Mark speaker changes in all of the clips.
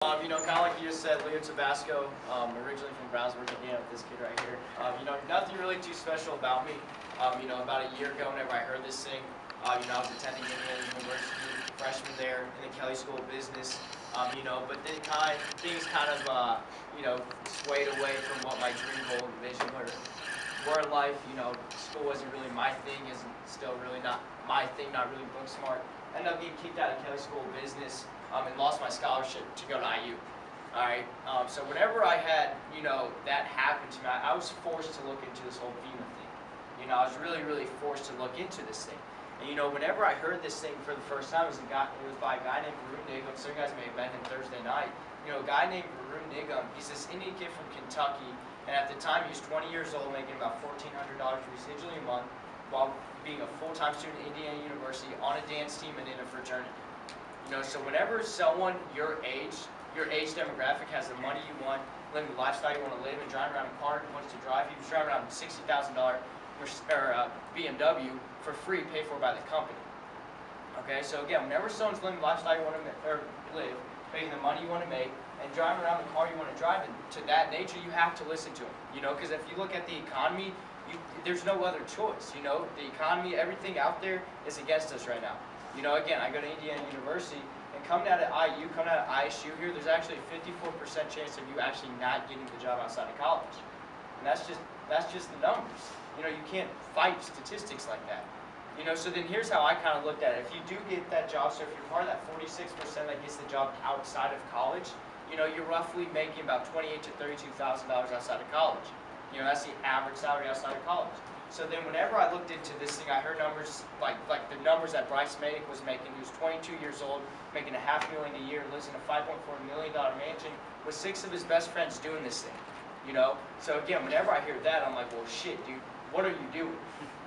Speaker 1: Kind of like you just said, Tabasco, originally from Brownsburg, Indiana, this kid right here. Nothing really too special about me. About a year ago, whenever I heard this thing, I was attending Indiana University, freshman there in the Kelly School of Business. But then things kind of, swayed away from what my dream, goal, and vision were in life. School wasn't really my thing, isn't still really not my thing, not really book smart. Ended up getting kicked out of Kelly School of Business. And lost my scholarship to go to IU. Alright, so whenever I had, that happen to me, I was forced to look into this whole Vemma thing. I was really forced to look into this thing. And whenever I heard this thing for the first time, it was by a guy named Varun Nigam. Some guys may have met him Thursday night. A guy named Varun Nigam, he's this Indian kid from Kentucky, and at the time he was 20 years old, making about $1,400 residually a month, while being a full-time student at Indiana University, on a dance team and in a fraternity. So whenever someone your age demographic has the money you want, living the lifestyle you want to live, and driving around a car and wants to drive, he was driving around a $60,000 BMW for free, paid for by the company. Okay, so again, whenever someone's living the lifestyle you want to live, making the money you want to make, and driving around the car you want to drive, and to that nature, you have to listen to them. Because if you look at the economy, there's no other choice. The economy, everything out there is against us right now. Again, I go to Indiana University, and coming out of IU, coming out of ISU here, there's actually a 54% chance of you actually not getting the job outside of college. And that's just the numbers. You can't fight statistics like that. So then here's how I kind of looked at it. If you do get that job, so if you're part of that 46% that gets the job outside of college, you're roughly making about $28,000 to $32,000 outside of college. That's the average salary outside of college. So then whenever I looked into this thing, I heard numbers like the numbers that Bryce Matic was making. He was 22 years old, making $500,000 a year, lives in a $5.4 million mansion with 6 of his best friends doing this thing. So again, whenever I hear that, I'm like, well, shit, dude, what are you doing?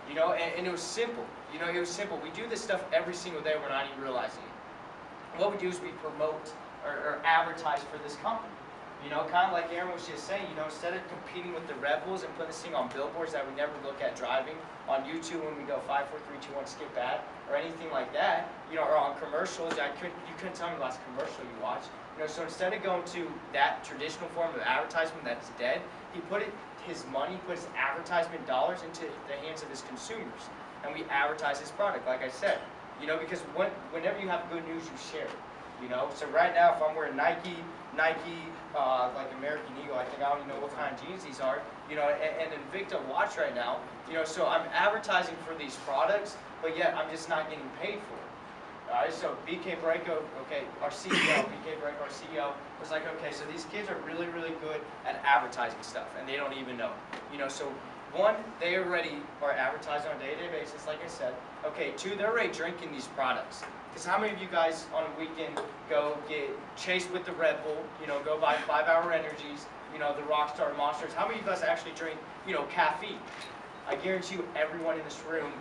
Speaker 1: And it was simple. It was simple. We do this stuff every single day. We're not even realizing it. What we do is we promote or advertise for this company. Kind of like Aaron was just saying, instead of competing with the Red Bulls and putting this thing on billboards that we never look at driving, on YouTube when we go 5, 4, 3, 2, 1, skip ad, or anything like that, or on commercials, you couldn't tell me the last commercial you watched. So instead of going to that traditional form of advertisement that's dead, he put his advertisement dollars into the hands of his consumers, and we advertise his product, like I said. Because whenever you have good news, you share it. So right now, if I'm wearing Nike, like American Eagle, I don't even know what kind of jeans these are, and Invicta watch right now, so I'm advertising for these products, but yet I'm just not getting paid for it. Alright, so BK Braco, our CEO, was like, okay, so these kids are really good at advertising stuff, and they don't even know. So one, they already are advertising on a day-to-day basis, like I said. Okay, 2, they're already drinking these products. Because how many of you guys on a weekend go get chased with the Red Bull, go buy 5-hour energies, the Rockstar Monsters? How many of you guys actually drink, caffeine? I guarantee you everyone in this room,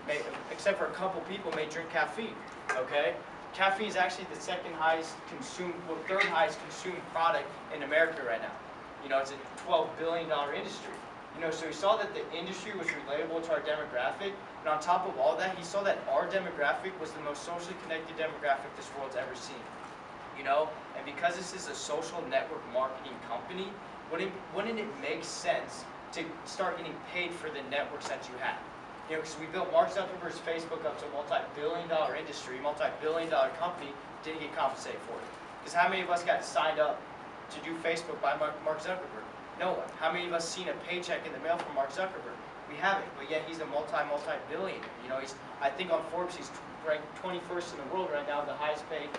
Speaker 1: except for a couple people, may drink caffeine, okay? Caffeine is actually the third highest consumed product in America right now. It's a $12 billion industry. So he saw that the industry was relatable to our demographic, and on top of all that, he saw that our demographic was the most socially connected demographic this world's ever seen. And because this is a social network marketing company, wouldn't it make sense to start getting paid for the networks that you have? Because we built Mark Zuckerberg's Facebook up to a multi-billion-dollar industry, multi-billion-dollar company, didn't get compensated for it. Because how many of us got signed up to do Facebook by Mark Zuckerberg? No one. How many of us seen a paycheck in the mail from Mark Zuckerberg? We haven't, but yet he's a multi-billionaire. I think on Forbes he's ranked 21st in the world right now, the highest paid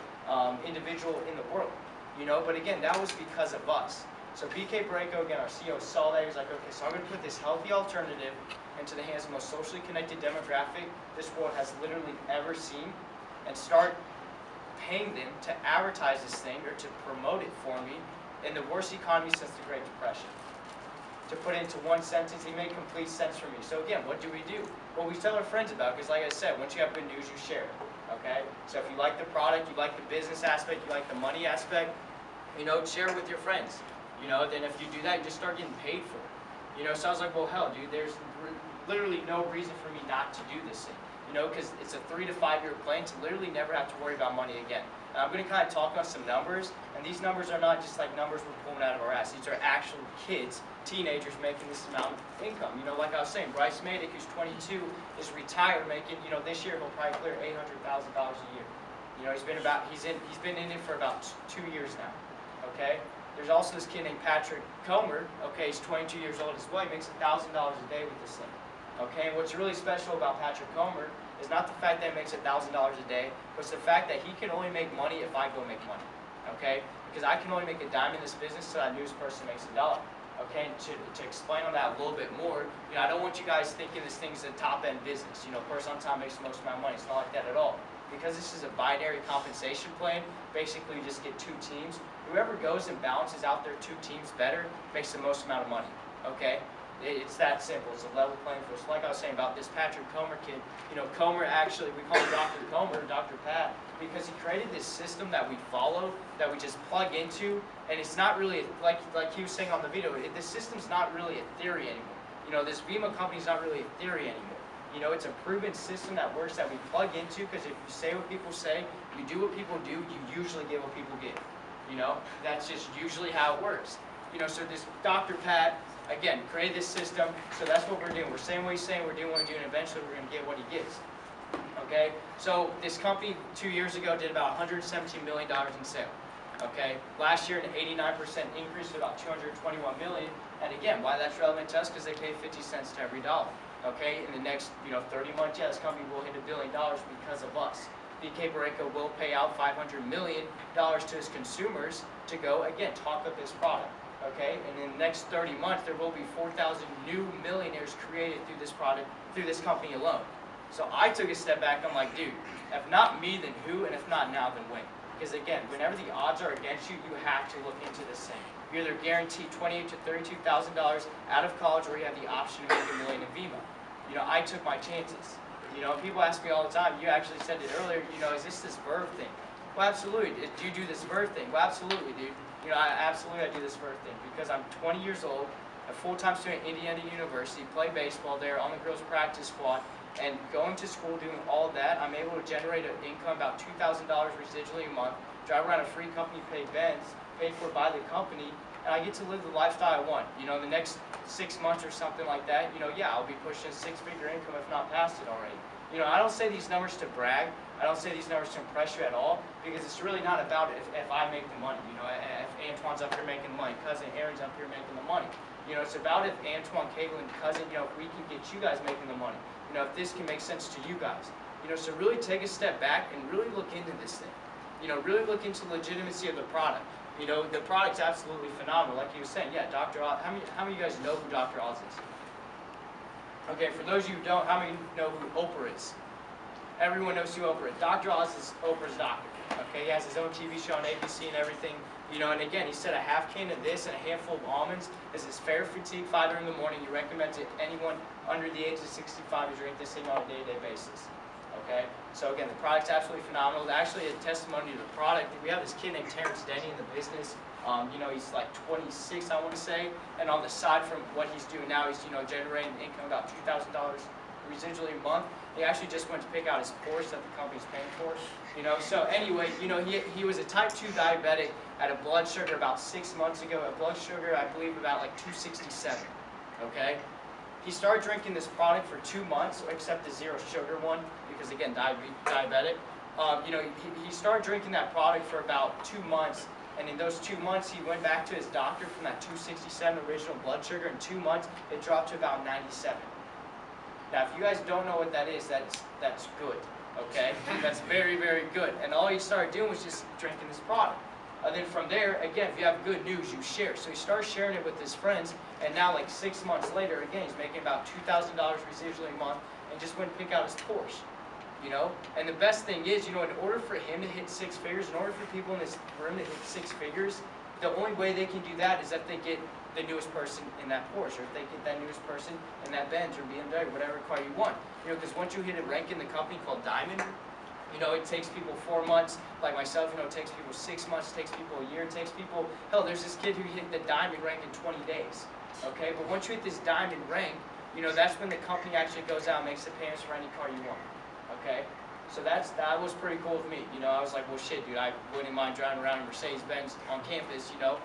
Speaker 1: individual in the world. But again, that was because of us. So BK Braco, again, our CEO, saw that. He was like, okay, so I'm going to put this healthy alternative into the hands of the most socially connected demographic this world has literally ever seen, and start paying them to advertise this thing or to promote it for me in the worst economy since the Great Depression. To put it into one sentence, it made complete sense for me. So again, what do? Well, we tell our friends about it, because like I said, once you have good news, you share it. Okay? So if you like the product, you like the business aspect, you like the money aspect, share it with your friends. Then if you do that, you just start getting paid for it. So I was like, well, hell, dude, there's literally no reason for me not to do this thing. Because it's a 3 to 5 year plan to literally never have to worry about money again. And I'm going to kind of talk on some numbers, and these numbers are not just like numbers we're pulling out of our ass. These are actual kids, teenagers making this amount of income. You know, like I was saying, Bryce Madick, who's 22, is retired making, you know, this year he'll probably clear $800,000 a year. You know, he's been in it for about 2 years now. Okay. There's also this kid named Patrick Comer. Okay, he's 22 years old as well. He makes $1,000 a day with this thing. Okay, and what's really special about Patrick Comer is not the fact that he makes $1,000 a day, but it's the fact that he can only make money if I go make money. Okay, because I can only make a dime in this business so that newest person makes $1. Okay, and to explain on that a little bit more, you know, I don't want you guys thinking this thing's a top-end business. You know, person on time makes the most amount of money. It's not like that at all. Because this is a binary compensation plan, basically you just get 2 teams. Whoever goes and balances out their 2 teams better makes the most amount of money. Okay? It's that simple. It's a level playing field. So like I was saying about this Patrick Comer kid, you know, Comer actually, we call him Dr. Comer, Dr. Pat, because he created this system that we follow, that we just plug into, and it's not really, like he was saying on the video, this system's not really a theory anymore. You know, this Vemma company's not really a theory anymore. You know, it's a proven system that works, that we plug into, because if you say what people say, you do what people do, you usually get what people get. You know, that's just usually how it works. You know, so this Dr. Pat, again, created this system, so that's what we're doing. We're saying what he's saying, we're doing what we're doing, and eventually we're going to get what he gets. Okay, so this company 2 years ago did about $117 million in sales. Okay, last year an 89% increase to about $221 million. And again, why that's relevant to us? Because they pay 50 cents to every dollar. Okay, in the next 30 months, yeah, this company will hit $1 billion because of us. BK Barreto will pay out $500 million to his consumers to go, again, talk up this product. Okay, and in the next 30 months, there will be 4,000 new millionaires created through this product, through this company alone. So I took a step back. I'm like, dude, if not me, then who? And if not now, then when? Because again, whenever the odds are against you, you have to look into this thing. You're either guaranteed $28,000 to $32,000 out of college, or you have the option to make $1 million in Vemma. You know, I took my chances. You know, people ask me all the time, you actually said it earlier, you know, is this Verve thing? Well, absolutely. Do you do this Verve thing? Well, absolutely, dude. You know, I do this Verve thing because I'm 20 years old, a full-time student at Indiana University, play baseball there on the girls' practice squad, and going to school, doing all of that, I'm able to generate an income about $2,000 residually a month, drive around a free company paid Benz, paid for by the company, and I get to live the lifestyle I want. You know, in the next 6 months or something like that, you know, yeah, I'll be pushing a 6-figure income, if not past it already. You know, I don't say these numbers to brag. I don't say these numbers to impress you at all, because it's really not about if I make the money. You know, if Antoine's up here making the money, cousin Aaron's up here making the money. You know, it's about if Antoine, Caitlin, cousin, you know, if we can get you guys making the money. You know, if this can make sense to you guys. You know, so really take a step back and really look into this thing. You know, really look into the legitimacy of the product. You know, the product's absolutely phenomenal. Like he was saying, yeah, Dr. Oz. How many of you guys know who Dr. Oz is? Okay, for those of you who don't, how many know who Oprah is? Everyone knows who Oprah is. Dr. Oz is Oprah's doctor. Okay, he has his own TV show on ABC and everything. You know, and again, he said a half can of this and a handful of almonds is his fair fatigue fiber in the morning. He recommends it to anyone under the age of 65 to drink this thing on a day-to-day basis. Okay, so again, the product's absolutely phenomenal. Actually, a testimony to the product, we have this kid named Terrence Denny in the business. You know, he's like 26, I want to say, and on the side from what he's doing now, he's, you know, generating income about $2,000 residually a month. He actually just went to pick out his Porsche that the company's paying for. You know, so anyway, you know, he was a type 2 diabetic, had a blood sugar about 6 months ago, a blood sugar, I believe, about like 267. Okay. He started drinking this product for 2 months, except the zero sugar one, because again, diabetic. You know, he started drinking that product for about 2 months, and in those 2 months, he went back to his doctor from that 267 original blood sugar. In 2 months, it dropped to about 97. Now, if you guys don't know what that is, that's good, okay? That's very, very good. And all he started doing was just drinking this product. And then from there, again, if you have good news, you share. So he started sharing it with his friends, and now like 6 months later, again, he's making about $2,000 residually a month, and just went and pick out his Porsche, you know? And the best thing is, you know, in order for him to hit 6 figures, in order for people in this room to hit 6 figures, the only way they can do that is if they get the newest person in that Porsche, or if they get that newest person in that Benz or BMW, whatever car you want. You know, because once you hit a rank in the company called Diamond, you know, it takes people 4 months, like myself, you know, it takes people 6 months, it takes people a year, it takes people, hell, there's this kid who hit the Diamond rank in 20 days, okay? But once you hit this Diamond rank, you know, that's when the company actually goes out and makes the payments for any car you want, okay? So that was pretty cool with me. You know, I was like, well, shit, dude, I wouldn't mind driving around in Mercedes-Benz on campus, you know,